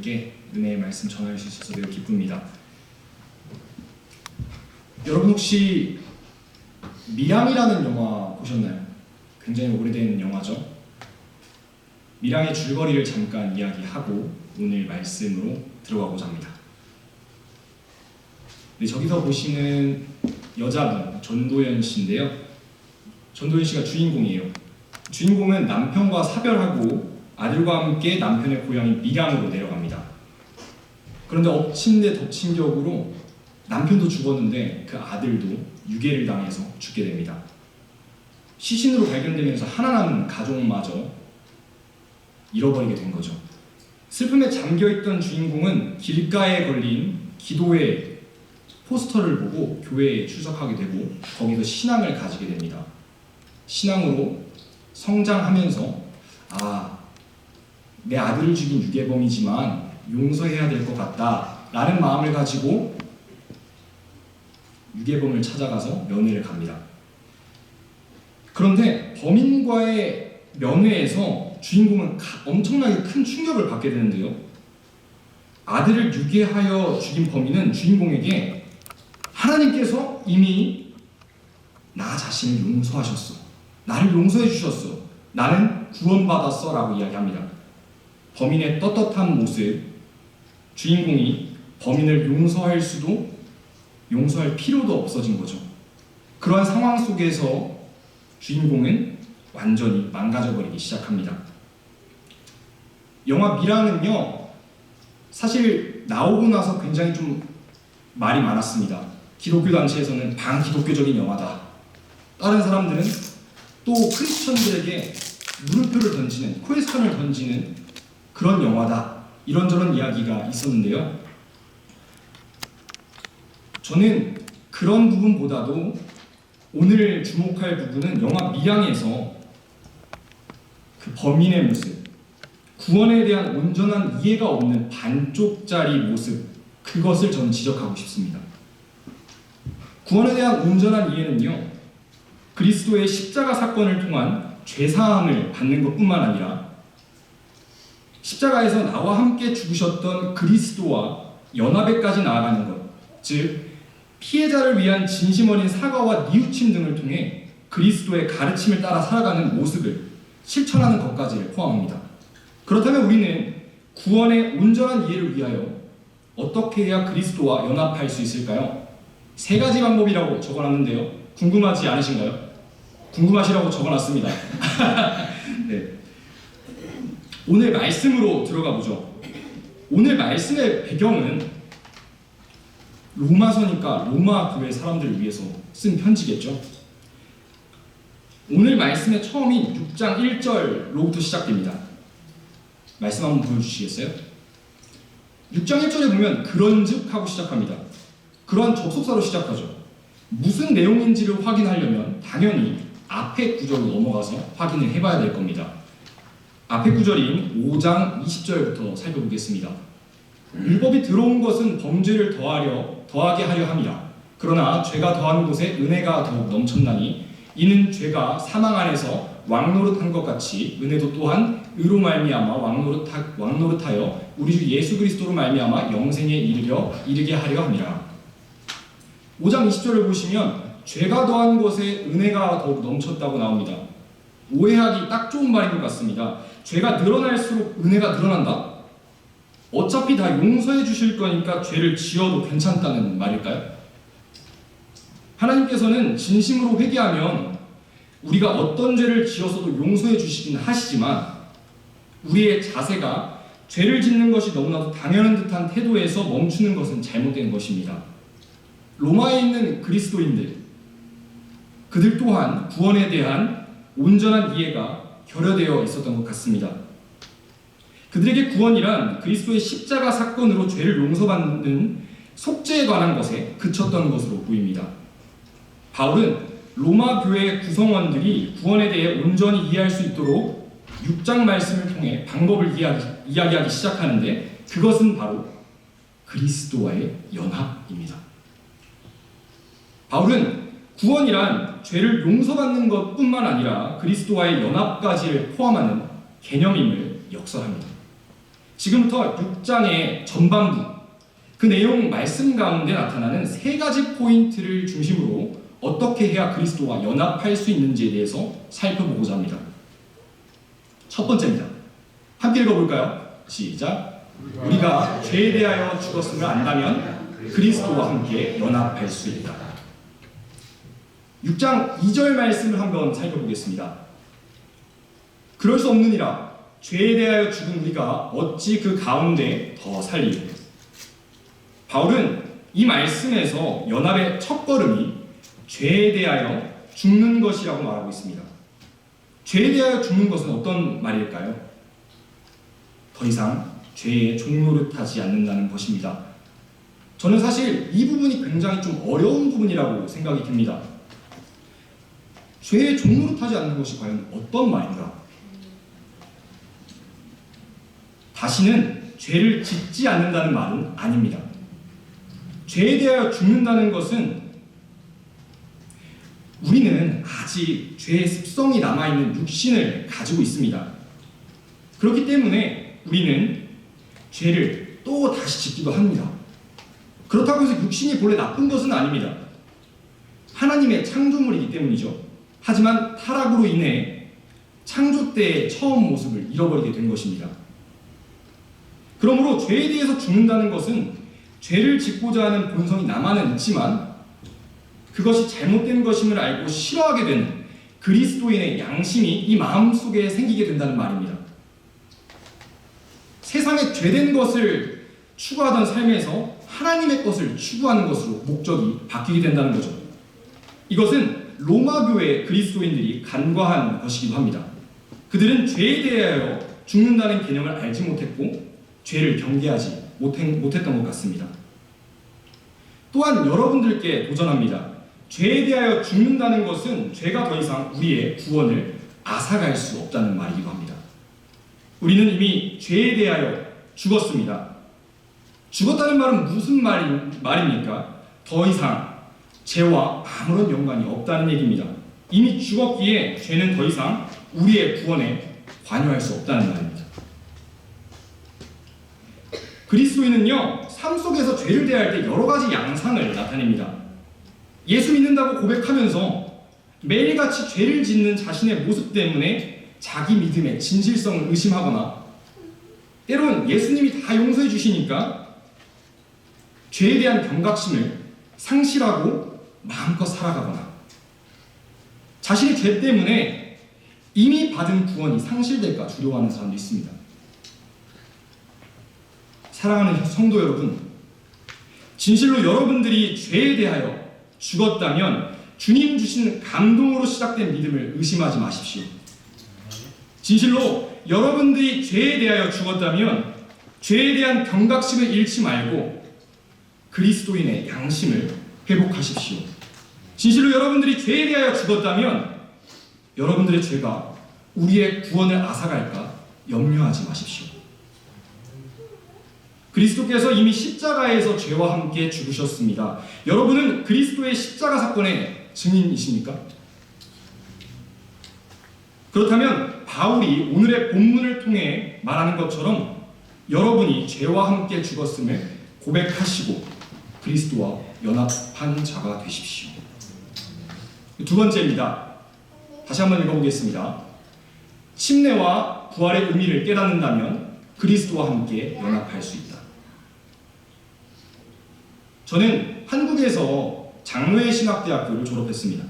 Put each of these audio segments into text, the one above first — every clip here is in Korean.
여러분들께 은혜의 말씀 전할 수 있어서 매우 기쁩니다. 여러분 혹시 밀양이라는 영화 보셨나요? 굉장히 오래된 영화죠. 밀양의 줄거리를 잠깐 이야기하고 오늘 말씀으로 들어가고자 합니다. 네, 저기서 보시는 여자분 전도연 씨인데요. 전도연 씨가 주인공이에요. 주인공은 남편과 사별하고 아들과 함께 남편의 고향인 밀양으로 내려갑니다. 그런데 엎친 데 덮친 격으로 남편도 죽었는데 그 아들도 유괴를 당해서 죽게 됩니다. 시신으로 발견되면서 하나 남은 가족마저 잃어버리게 된 거죠. 슬픔에 잠겨있던 주인공은 길가에 걸린 기도의 포스터를 보고 교회에 출석하게 되고 거기서 신앙을 가지게 됩니다. 신앙으로 성장하면서 내 아들을 죽인 유괴범이지만 용서해야 될 것 같다 라는 마음을 가지고 유괴범을 찾아가서 면회를 갑니다. 그런데 범인과의 면회에서 주인공은 엄청나게 큰 충격을 받게 되는데요. 아들을 유괴하여 죽인 범인은 주인공에게 하나님께서 이미 나 자신을 용서하셨어. 나를 용서해 주셨어. 나는 구원받았어 라고 이야기합니다. 범인의 떳떳한 모습, 주인공이 범인을 용서할 필요도 없어진 거죠. 그러한 상황 속에서 주인공은 완전히 망가져버리기 시작합니다. 영화 밀양은요, 사실 나오고 나서 굉장히 좀 말이 많았습니다. 기독교 단체에서는 반기독교적인 영화다. 다른 사람들은 또 크리스천들에게 물음표를 던지는, 퀘스천을 던지는 그런 영화다. 이런저런 이야기가 있었는데요. 저는 그런 부분보다도 오늘 주목할 부분은 영화 밀양에서 그 범인의 모습, 구원에 대한 온전한 이해가 없는 반쪽짜리 모습, 그것을 저는 지적하고 싶습니다. 구원에 대한 온전한 이해는요, 그리스도의 십자가 사건을 통한 죄사함을 받는 것뿐만 아니라 십자가에서 나와 함께 죽으셨던 그리스도와 연합에까지 나아가는 것, 즉 피해자를 위한 진심 어린 사과와 뉘우침 등을 통해 그리스도의 가르침을 따라 살아가는 모습을 실천하는 것까지를 포함합니다. 그렇다면 우리는 구원의 온전한 이해를 위하여 어떻게 해야 그리스도와 연합할 수 있을까요? 세 가지 방법이라고 적어놨는데요. 궁금하지 않으신가요? 궁금하시라고 적어놨습니다. 네. 오늘 말씀으로 들어가 보죠. 오늘 말씀의 배경은 로마서니까 로마 교회 사람들을 위해서 쓴 편지겠죠. 오늘 말씀의 처음인 6장 1절로부터 시작됩니다. 말씀 한번 보여주시겠어요? 6장 1절에 보면 그런즉 하고 시작합니다. 그러한 접속사로 시작하죠. 무슨 내용인지를 확인하려면 당연히 앞에 구절로 넘어가서 확인을 해봐야 될 겁니다. 앞에 구절인 5장 20절부터 살펴보겠습니다. 율법이 들어온 것은 범죄를 더하게 하려 함이라. 그러나 죄가 더하는 곳에 은혜가 더욱 넘쳤나니 이는 죄가 사망 안에서 왕노릇한 것 같이 은혜도 또한 의로 말미암아 왕노릇하여 우리 주 예수 그리스도로 말미암아 영생에 이르게 하려 함이라. 5장 20절을 보시면 죄가 더한 것에 은혜가 더욱 넘쳤다고 나옵니다. 오해하기 딱 좋은 말인 것 같습니다. 죄가 늘어날수록 은혜가 늘어난다? 어차피 다 용서해 주실 거니까 죄를 지어도 괜찮다는 말일까요? 하나님께서는 진심으로 회개하면 우리가 어떤 죄를 지어서도 용서해 주시긴 하시지만 우리의 자세가 죄를 짓는 것이 너무나도 당연한 듯한 태도에서 멈추는 것은 잘못된 것입니다. 로마에 있는 그리스도인들, 그들 또한 구원에 대한 온전한 이해가 결여되어 있었던 것 같습니다. 그들에게 구원이란 그리스도의 십자가 사건으로 죄를 용서받는 속죄에 관한 것에 그쳤던 것으로 보입니다. 바울은 로마 교회 구성원들이 구원에 대해 온전히 이해할 수 있도록 6장 말씀을 통해 방법을 이야기하기 시작하는데 그것은 바로 그리스도와의 연합입니다. 바울은 구원이란 죄를 용서받는 것뿐만 아니라 그리스도와의 연합까지를 포함하는 개념임을 역설합니다. 지금부터 6장의 전반부, 그 내용 말씀 가운데 나타나는 세 가지 포인트를 중심으로 어떻게 해야 그리스도와 연합할 수 있는지에 대해서 살펴보고자 합니다. 첫 번째입니다. 함께 읽어볼까요? 시작. 우리가 죄에 대하여 죽었음을 안다면 그리스도와 함께 연합할 수 있다. 6장 2절 말씀을 한번 살펴보겠습니다. 그럴 수 없느니라. 죄에 대하여 죽은 우리가 어찌 그 가운데 더 살리요. 바울은 이 말씀에서 연합의 첫걸음이 죄에 대하여 죽는 것이라고 말하고 있습니다. 죄에 대하여 죽는 것은 어떤 말일까요? 더 이상 죄의 종노릇하지 않는다는 것입니다. 저는 사실 이 부분이 굉장히 좀 어려운 부분이라고 생각이 듭니다. 죄의 종노릇하지 않는 것이 과연 어떤 말인가? 다시는 죄를 짓지 않는다는 말은 아닙니다. 죄에 대하여 죽는다는 것은 우리는 아직 죄의 습성이 남아있는 육신을 가지고 있습니다. 그렇기 때문에 우리는 죄를 또 다시 짓기도 합니다. 그렇다고 해서 육신이 본래 나쁜 것은 아닙니다. 하나님의 창조물이기 때문이죠. 하지만 타락으로 인해 창조 때의 처음 모습을 잃어버리게 된 것입니다. 그러므로 죄에 대해서 죽는다는 것은 죄를 짓고자 하는 본성이 남아는 있지만 그것이 잘못된 것임을 알고 싫어하게 되는 그리스도인의 양심이 이 마음속에 생기게 된다는 말입니다. 세상에 죄된 것을 추구하던 삶에서 하나님의 것을 추구하는 것으로 목적이 바뀌게 된다는 거죠. 이것은 로마 교회 그리스도인들이 간과한 것이기도 합니다. 그들은 죄에 대하여 죽는다는 개념을 알지 못했고 죄를 경계하지 못했던 것 같습니다. 또한 여러분들께 도전합니다. 죄에 대하여 죽는다는 것은 죄가 더 이상 우리의 구원을 앗아갈 수 없다는 말이기도 합니다. 우리는 이미 죄에 대하여 죽었습니다. 죽었다는 말은 무슨 말입니까? 더 이상 죄와 아무런 연관이 없다는 얘기입니다. 이미 죽었기에 죄는 더 이상 우리의 구원에 관여할 수 없다는 말입니다. 그리스도인은요, 삶 속에서 죄를 대할 때 여러 가지 양상을 나타냅니다. 예수 믿는다고 고백하면서 매일같이 죄를 짓는 자신의 모습 때문에 자기 믿음의 진실성을 의심하거나 때론 예수님이 다 용서해 주시니까 죄에 대한 경각심을 상실하고 마음껏 살아가거나 자신의 죄 때문에 이미 받은 구원이 상실될까 두려워하는 사람도 있습니다. 사랑하는 성도 여러분, 진실로 여러분들이 죄에 대하여 죽었다면 주님 주신 감동으로 시작된 믿음을 의심하지 마십시오. 진실로 여러분들이 죄에 대하여 죽었다면 죄에 대한 경각심을 잃지 말고 그리스도인의 양심을 회복하십시오. 진실로 여러분들이 죄에 대하여 죽었다면 여러분들의 죄가 우리의 구원을 앗아갈까 염려하지 마십시오. 그리스도께서 이미 십자가에서 죄와 함께 죽으셨습니다. 여러분은 그리스도의 십자가 사건의 증인이십니까? 그렇다면 바울이 오늘의 본문을 통해 말하는 것처럼 여러분이 죄와 함께 죽었음을 고백하시고 그리스도와 연합한 자가 되십시오. 두 번째입니다. 다시 한번 읽어보겠습니다. 침례와 부활의 의미를 깨닫는다면 그리스도와 함께 연합할 수 있다. 저는 한국에서 장로회 신학대학교를 졸업했습니다.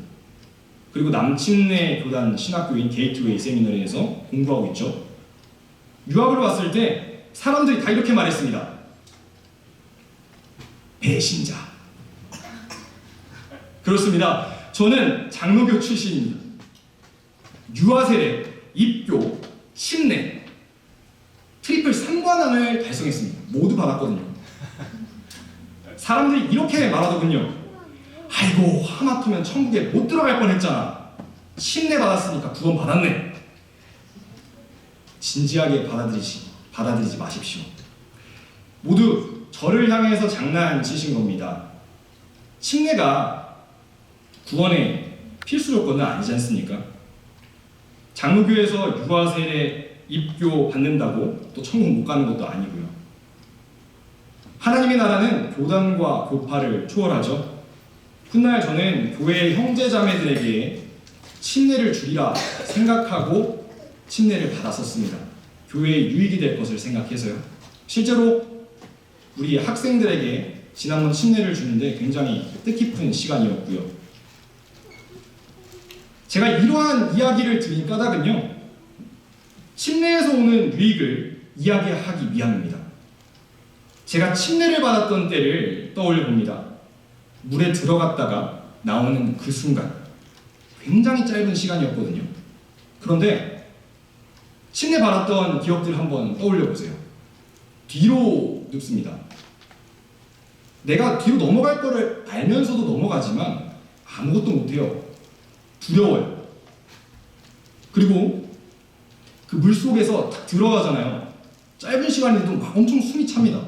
그리고 남침내 교단 신학교인 게이트웨이 세미너리에서 공부하고 있죠. 유학을 왔을 때 사람들이 다 이렇게 말했습니다. 배신자. 그렇습니다. 저는 장로교 출신입니다. 유아세례, 입교, 침례, 트리플 3관왕을 달성했습니다. 모두 받았거든요. 사람들이 이렇게 말하더군요. 아이고, 하마터면 천국에 못 들어갈 뻔했잖아. 침례 받았으니까 구원 받았네. 진지하게 받아들이지 마십시오. 모두 저를 향해서 장난치신 겁니다. 침례가 구원의 필수 조건은 아니지 않습니까? 장로교에서 유아세례 입교 받는다고 또 천국 못 가는 것도 아니고요. 하나님의 나라는 교단과 교파를 초월하죠. 훗날 저는 교회 형제자매들에게 침례를 주리라 생각하고 침례를 받았었습니다. 교회에 유익이 될 것을 생각해서요. 실제로 우리 학생들에게 지난번 침례를 주는데 굉장히 뜻깊은 시간이었고요. 제가 이러한 이야기를 드린 까닭은요, 침례에서 오는 유익을 이야기하기 위함입니다. 제가 침례를 받았던 때를 떠올려 봅니다. 물에 들어갔다가 나오는 그 순간, 굉장히 짧은 시간이었거든요. 그런데 침례 받았던 기억들 한번 떠올려 보세요. 뒤로 눕습니다. 내가 뒤로 넘어갈 거를 알면서도 넘어가지만 아무것도 못해요. 두려워요. 그리고 그 물속에서 딱 들어가잖아요. 짧은 시간인데도 막 엄청 숨이 찹니다.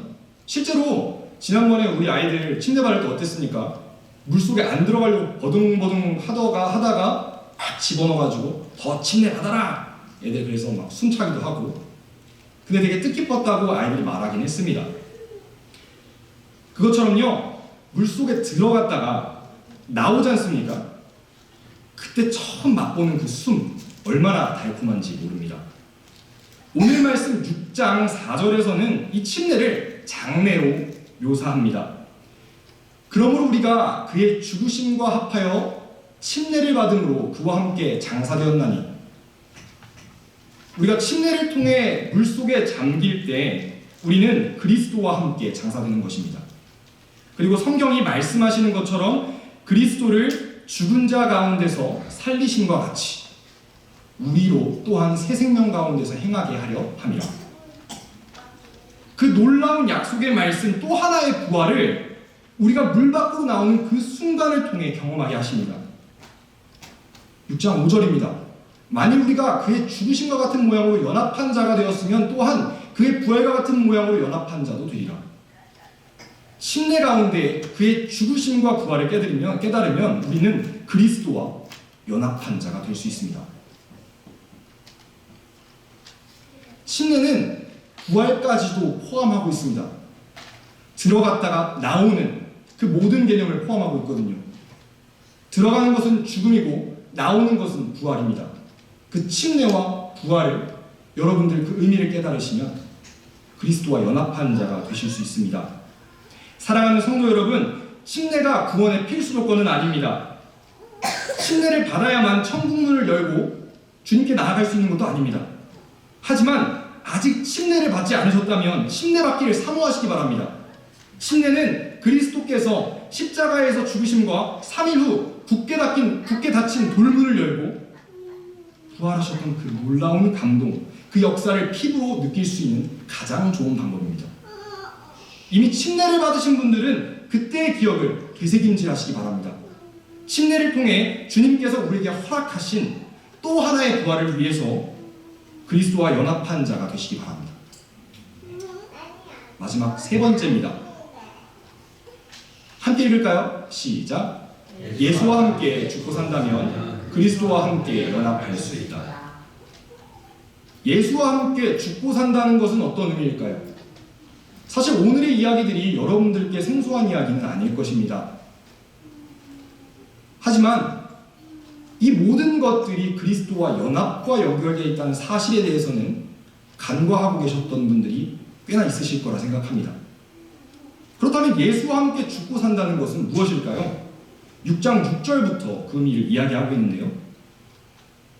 실제로 지난번에 우리 아이들 침대 받을 때 어땠습니까? 물속에 안 들어가려고 버둥버둥 하다가 막 집어넣어가지고 더 침대 받아라! 애들 그래서 막 숨차기도 하고, 근데 되게 뜻깊었다고 아이들이 말하긴 했습니다. 그것처럼요, 물속에 들어갔다가 나오지 않습니까? 그때 처음 맛보는 그 숨, 얼마나 달콤한지 모릅니다. 오늘 말씀 6장 4절에서는 이 침례를 장례로 묘사합니다. 그러므로 우리가 그의 죽으심과 합하여 침례를 받음으로 그와 함께 장사되었나니, 우리가 침례를 통해 물속에 잠길 때 우리는 그리스도와 함께 장사되는 것입니다. 그리고 성경이 말씀하시는 것처럼 그리스도를 죽은 자 가운데서 살리심과 같이 우리로 또한 새 생명 가운데서 행하게 하려 함이라. 그 놀라운 약속의 말씀 또 하나의 부활을 우리가 물 밖으로 나오는 그 순간을 통해 경험하게 하십니다. 6장 5절입니다. 만일 우리가 그의 죽으심과 같은 모양으로 연합한 자가 되었으면 또한 그의 부활과 같은 모양으로 연합한 자도 되리라. 침례 가운데 그의 죽으심과 부활을 깨달으면 우리는 그리스도와 연합한 자가 될 수 있습니다. 침례는 부활까지도 포함하고 있습니다. 들어갔다가 나오는 그 모든 개념을 포함하고 있거든요. 들어가는 것은 죽음이고 나오는 것은 부활입니다. 그 침례와 부활을 여러분들 그 의미를 깨달으시면 그리스도와 연합한 자가 되실 수 있습니다. 사랑하는 성도 여러분, 침례가 구원의 필수 조건은 아닙니다. 침례를 받아야만 천국문을 열고 주님께 나아갈 수 있는 것도 아닙니다. 하지만 아직 침례를 받지 않으셨다면 침례 받기를 사모하시기 바랍니다. 침례는 그리스도께서 십자가에서 죽으심과 3일 후 굳게 닫힌 돌문을 열고 부활하셨던 그 놀라운 감동, 그 역사를 피부로 느낄 수 있는 가장 좋은 방법입니다. 이미 침례를 받으신 분들은 그때의 기억을 되새김질하시기 바랍니다. 침례를 통해 주님께서 우리에게 허락하신 또 하나의 부활을 위해서 그리스도와 연합한 자가 되시기 바랍니다. 마지막 세 번째입니다. 함께 읽을까요? 시작. 예수와 함께 죽고 산다면 그리스도와 함께 연합할 수 있다. 예수와 함께 죽고 산다는 것은 어떤 의미일까요? 사실 오늘의 이야기들이 여러분들께 생소한 이야기는 아닐 것입니다. 하지만 이 모든 것들이 그리스도와 연합과 연결되어 있다는 사실에 대해서는 간과하고 계셨던 분들이 꽤나 있으실 거라 생각합니다. 그렇다면 예수와 함께 죽고 산다는 것은 무엇일까요? 6장 6절부터 그 의미를 이야기하고 있는데요.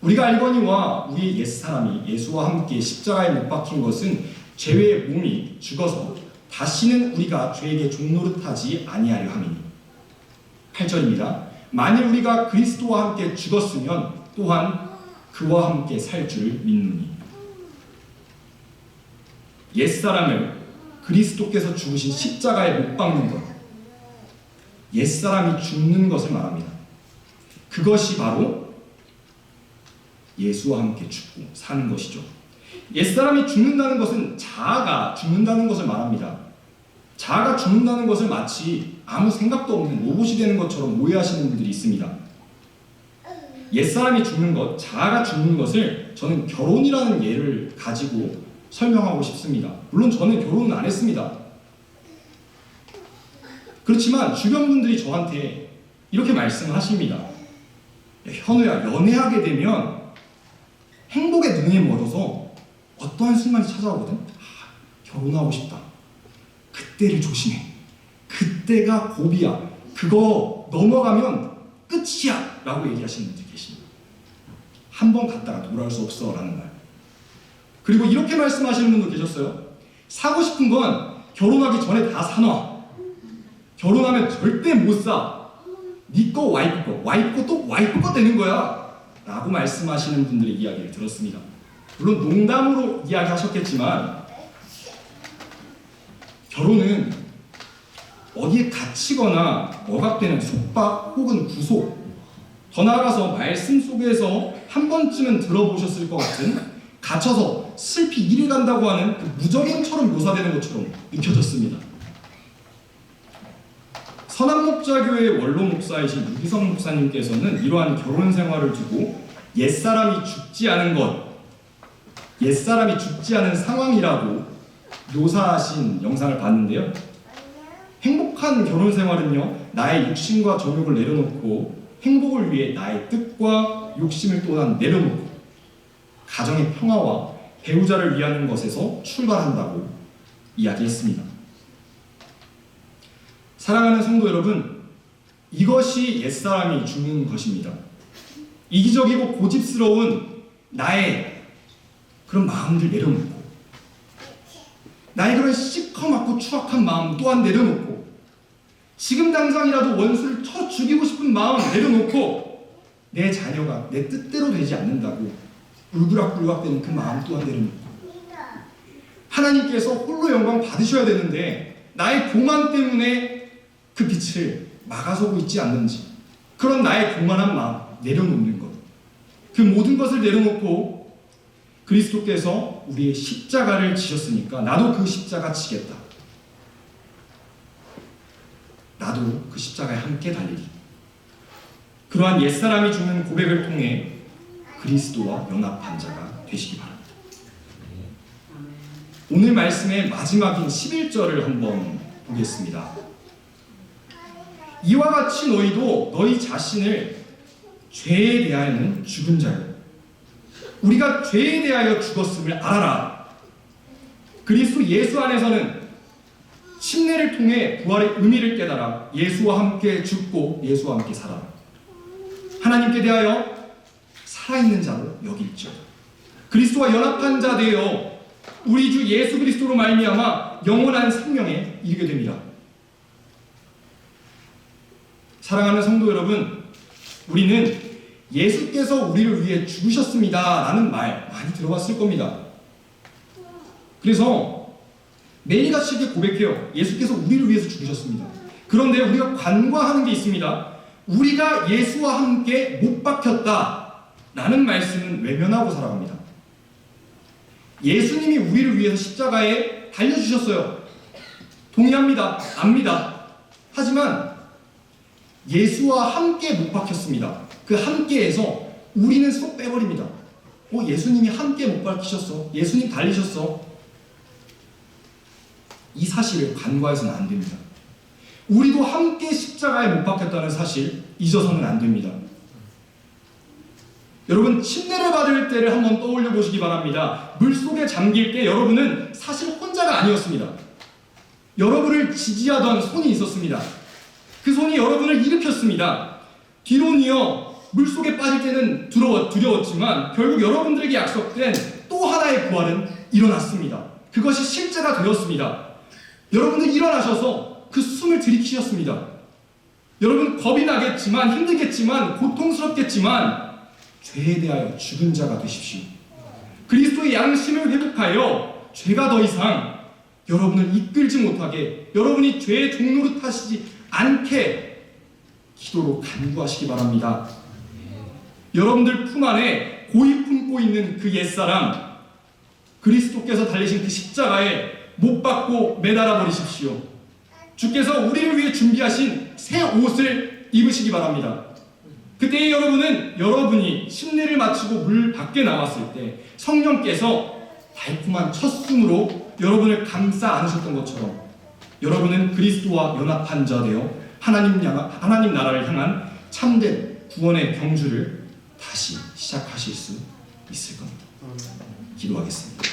우리가 알거니와 우리의 옛사람이 예수와 함께 십자가에 못 박힌 것은 죄의 몸이 죽어서 다시는 우리가 죄에게 종노릇하지 아니하려 함이니. 8절입니다. 만일 우리가 그리스도와 함께 죽었으면 또한 그와 함께 살 줄 믿노니. 옛사람을 그리스도께서 죽으신 십자가에 못 박는 것, 옛사람이 죽는 것을 말합니다. 그것이 바로 예수와 함께 죽고 사는 것이죠. 옛사람이 죽는다는 것은 자아가 죽는다는 것을 말합니다. 자아가 죽는다는 것을 마치 아무 생각도 없는 로봇이 되는 것처럼 오해하시는 분들이 있습니다. 옛사람이 죽는 것, 자아가 죽는 것을 저는 결혼이라는 예를 가지고 설명하고 싶습니다. 물론 저는 결혼은 안 했습니다. 그렇지만 주변 분들이 저한테 이렇게 말씀하십니다. 현우야, 연애하게 되면 행복의 능에 멀어서 어떠한 순간이 찾아오거든? 결혼하고 싶다. 그때를 조심해. 그때가 고비야. 그거 넘어가면 끝이야 라고 얘기하시는 분들 계십니다. 한 번 갔다가 돌아올 수 없어 라는 말. 그리고 이렇게 말씀하시는 분도 계셨어요. 사고 싶은 건 결혼하기 전에 다 사놔. 결혼하면 절대 못 사. 네 거 와이프 거, 와이프 거 또 와이프 거 되는 거야 라고 말씀하시는 분들의 이야기를 들었습니다. 물론 농담으로 이야기하셨겠지만 결혼은 어디에 갇히거나 억압되는 속박 혹은 구속, 더 나아가서 말씀 속에서 한 번쯤은 들어보셨을 것 같은 갇혀서 슬피 이를 간다고 하는 그 무적행처럼 묘사되는 것처럼 느껴졌습니다. 선한목자교회 원로 목사이신 유기성 목사님께서는 이러한 결혼 생활을 두고 옛사람이 죽지 않은 것, 옛사람이 죽지 않은 상황이라고 묘사하신 영상을 봤는데요. 행복한 결혼 생활은요, 나의 육신과 정욕을 내려놓고 행복을 위해 나의 뜻과 욕심을 또한 내려놓고 가정의 평화와 배우자를 위하는 것에서 출발한다고 이야기했습니다. 사랑하는 성도 여러분, 이것이 옛사람이 죽는 것입니다. 이기적이고 고집스러운 나의 그런 마음들 내려놓고, 나의 그런 시커멓고 추악한 마음 또한 내려놓고, 지금 당장이라도 원수를 쳐 죽이고 싶은 마음 내려놓고, 내 자녀가 내 뜻대로 되지 않는다고 울그락불락대는 그 마음 또한 내려놓고, 하나님께서 홀로 영광 받으셔야 되는데 나의 교만 때문에 그 빛을 막아서고 있지 않는지, 그런 나의 교만한 마음 내려놓는 것, 그 모든 것을 내려놓고 그리스도께서 우리의 십자가를 지셨으니까 나도 그 십자가 지겠다. 나도 그 십자가에 함께 달리기. 그러한 옛사람이 죽는 고백을 통해 그리스도와 연합한 자가 되시기 바랍니다. 오늘 말씀의 마지막인 11절을 한번 보겠습니다. 이와 같이 너희도 너희 자신을 죄에 대하여는 죽은 자요, 우리가 죄에 대하여 죽었음을 알아라. 그리스도 예수 안에서는 침례를 통해 부활의 의미를 깨달아 예수와 함께 죽고 예수와 함께 살아라. 하나님께 대하여 살아있는 자로 여길지어다. 그리스도와 연합한 자 되어 우리 주 예수 그리스도로 말미암아 영원한 생명에 이르게 됩니다. 사랑하는 성도 여러분, 우리는 예수께서 우리를 위해 죽으셨습니다 라는 말 많이 들어봤을 겁니다. 그래서 매일같이 이렇게 고백해요. 예수께서 우리를 위해서 죽으셨습니다. 그런데 우리가 간과하는 게 있습니다. 우리가 예수와 함께 못 박혔다 라는 말씀은 외면하고 살아갑니다. 예수님이 우리를 위해서 십자가에 달려주셨어요. 동의합니다. 압니다. 하지만 예수와 함께 못 박혔습니다. 그 함께에서 우리는 쏙 빼버립니다. 예수님이 함께 못 박히셨어. 예수님 달리셨어. 이 사실을 간과해서는 안 됩니다. 우리도 함께 십자가에 못 박혔다는 사실 잊어서는 안 됩니다. 여러분, 침례를 받을 때를 한번 떠올려 보시기 바랍니다. 물속에 잠길 때 여러분은 사실 혼자가 아니었습니다. 여러분을 지지하던 손이 있었습니다. 그 손이 여러분을 일으켰습니다. 뒤로니어 물속에 빠질 때는 두려웠지만 결국 여러분들에게 약속된 또 하나의 부활은 일어났습니다. 그것이 실제가 되었습니다. 여러분들 일어나셔서 그 숨을 들이키셨습니다. 여러분 겁이 나겠지만, 힘들겠지만, 고통스럽겠지만 죄에 대하여 죽은 자가 되십시오. 그리스도의 양심을 회복하여 죄가 더 이상 여러분을 이끌지 못하게, 여러분이 죄의 종로로 타시지 않게 기도로 간구하시기 바랍니다. 여러분들 품 안에 고이 품고 있는 그 옛사람, 그리스도께서 달리신 그 십자가에 못 박고 매달아 버리십시오. 주께서 우리를 위해 준비하신 새 옷을 입으시기 바랍니다. 그때 여러분이 심리를 마치고 물 밖에 나왔을 때 성령께서 달콤한 첫 숨으로 여러분을 감싸 안으셨던 것처럼 여러분은 그리스도와 연합한 자 되어 하나님 나라를 향한 참된 구원의 경주를 다시 시작하실 수 있을 겁니다. 기도하겠습니다.